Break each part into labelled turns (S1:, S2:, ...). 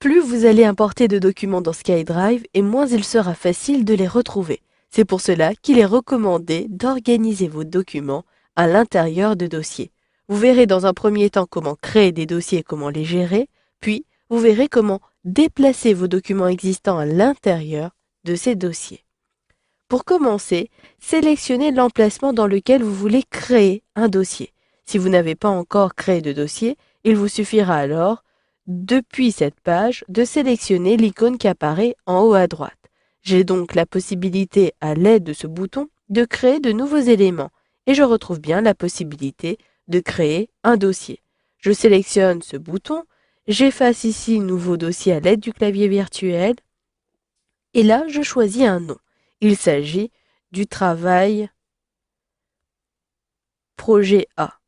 S1: Plus vous allez importer de documents dans SkyDrive et moins il sera facile de les retrouver. C'est pour cela qu'il est recommandé d'organiser vos documents à l'intérieur de dossiers. Vous verrez dans un premier temps comment créer des dossiers et comment les gérer, puis vous verrez comment déplacer vos documents existants à l'intérieur de ces dossiers. Pour commencer, sélectionnez l'emplacement dans lequel vous voulez créer un dossier. Si vous n'avez pas encore créé de dossier, il vous suffira alors, depuis cette page, de sélectionner l'icône qui apparaît en haut à droite. J'ai donc la possibilité, à l'aide de ce bouton, de créer de nouveaux éléments et je retrouve bien la possibilité de créer un dossier. Je sélectionne ce bouton, j'efface ici Nouveau dossier à l'aide du clavier virtuel et là, je choisis un nom. Il s'agit du travail projet A.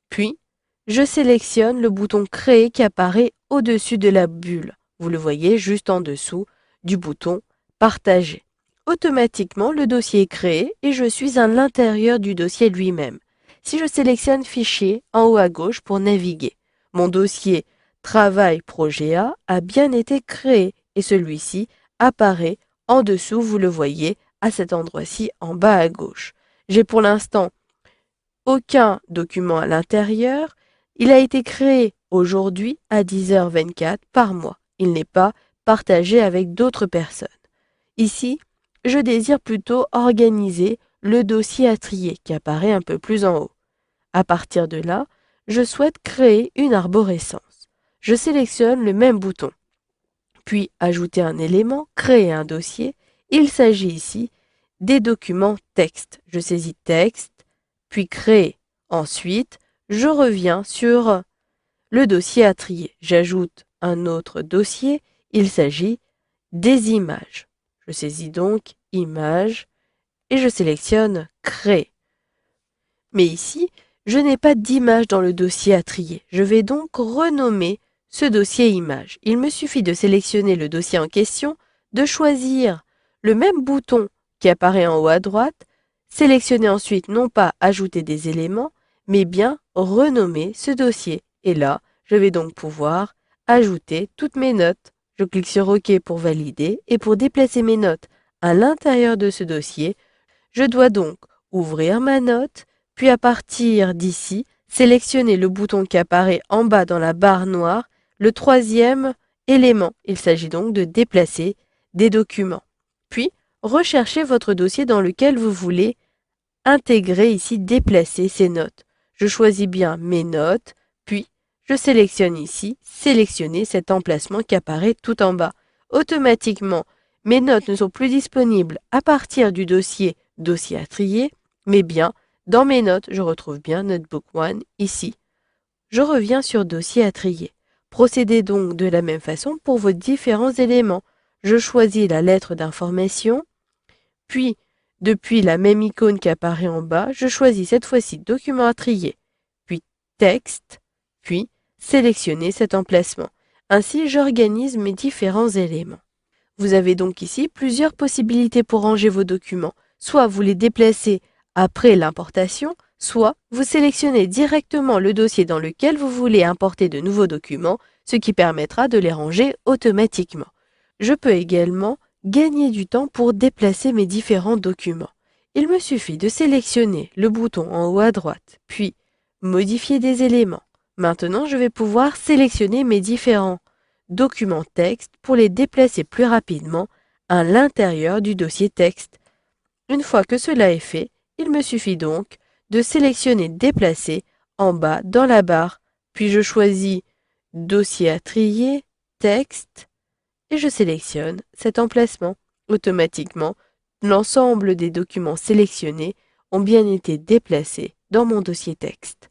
S1: Puis, je sélectionne le bouton Créer qui apparaît au-dessus de la bulle. Vous le voyez juste en dessous du bouton Partager. Automatiquement, le dossier est créé et je suis à l'intérieur du dossier lui-même. Si je sélectionne Fichier en haut à gauche pour naviguer, mon dossier Travail projet A bien été créé et celui-ci apparaît en dessous, vous le voyez, à cet endroit-ci en bas à gauche. J'ai pour l'instant aucun document à l'intérieur. Il a été créé aujourd'hui à 10h24 par mois. Il n'est pas partagé avec d'autres personnes. Ici, je désire plutôt organiser le dossier à trier qui apparaît un peu plus en haut. À partir de là, je souhaite créer une arborescence. Je sélectionne le même bouton. Puis ajouter un élément, créer un dossier. Il s'agit ici des documents texte. Je saisis texte, puis créer. Ensuite, je reviens sur le dossier à trier. J'ajoute un autre dossier. Il s'agit des images. Je saisis donc images et je sélectionne créer. Mais ici, je n'ai pas d'image dans le dossier à trier. Je vais donc renommer ce dossier image. Il me suffit de sélectionner le dossier en question, de choisir le même bouton qui apparaît en haut à droite, sélectionner ensuite non pas ajouter des éléments, mais bien renommer ce dossier. Et là, je vais donc pouvoir ajouter toutes mes notes. Je clique sur OK pour valider et pour déplacer mes notes à l'intérieur de ce dossier, je dois donc ouvrir ma note, puis à partir d'ici, sélectionner le bouton qui apparaît en bas dans la barre noire, le troisième élément. Il s'agit donc de déplacer des documents. Puis, recherchez votre dossier dans lequel vous voulez intégrer ici, déplacer ces notes. Je choisis bien mes notes, puis je sélectionne ici, sélectionner cet emplacement qui apparaît tout en bas. Automatiquement, mes notes ne sont plus disponibles à partir du dossier à trier, mais bien dans mes notes, je retrouve bien Notebook One ici. Je reviens sur dossier à trier. Procédez donc de la même façon pour vos différents éléments. Je choisis la lettre d'information, puis depuis la même icône qui apparaît en bas, je choisis cette fois-ci document à trier, puis texte, puis sélectionner cet emplacement. Ainsi, j'organise mes différents éléments. Vous avez donc ici plusieurs possibilités pour ranger vos documents. Soit vous les déplacez après l'importation, soit vous sélectionnez directement le dossier dans lequel vous voulez importer de nouveaux documents, ce qui permettra de les ranger automatiquement. Je peux également gagner du temps pour déplacer mes différents documents. Il me suffit de sélectionner le bouton en haut à droite, puis modifier des éléments. Maintenant, je vais pouvoir sélectionner mes différents documents texte pour les déplacer plus rapidement à l'intérieur du dossier texte. Une fois que cela est fait, il me suffit donc de sélectionner Déplacer en bas dans la barre, puis je choisis Dossier à trier, Texte, et je sélectionne cet emplacement. Automatiquement, l'ensemble des documents sélectionnés ont bien été déplacés dans mon dossier texte.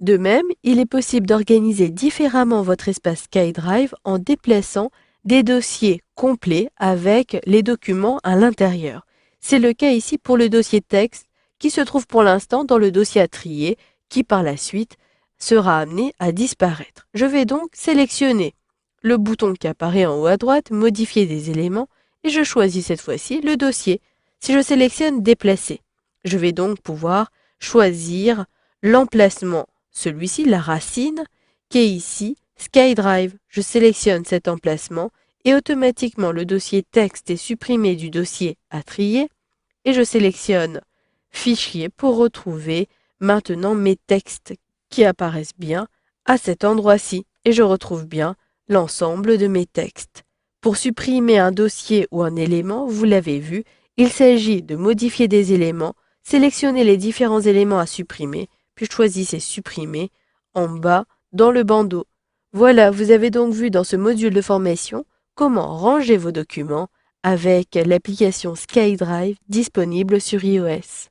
S1: De même, il est possible d'organiser différemment votre espace SkyDrive en déplaçant des dossiers complets avec les documents à l'intérieur. C'est le cas ici pour le dossier texte qui se trouve pour l'instant dans le dossier à trier qui par la suite sera amené à disparaître. Je vais donc sélectionner le bouton qui apparaît en haut à droite, modifier des éléments et je choisis cette fois-ci le dossier. Si je sélectionne déplacer, je vais donc pouvoir choisir l'emplacement, celui-ci, la racine, qui est ici SkyDrive, je sélectionne cet emplacement et automatiquement le dossier texte est supprimé du dossier à trier et je sélectionne Fichier pour retrouver maintenant mes textes qui apparaissent bien à cet endroit-ci et je retrouve bien l'ensemble de mes textes. Pour supprimer un dossier ou un élément, vous l'avez vu, il s'agit de modifier des éléments, sélectionner les différents éléments à supprimer, puis choisissez Supprimer en bas dans le bandeau. Voilà, vous avez donc vu dans ce module de formation comment ranger vos documents avec l'application SkyDrive disponible sur iOS.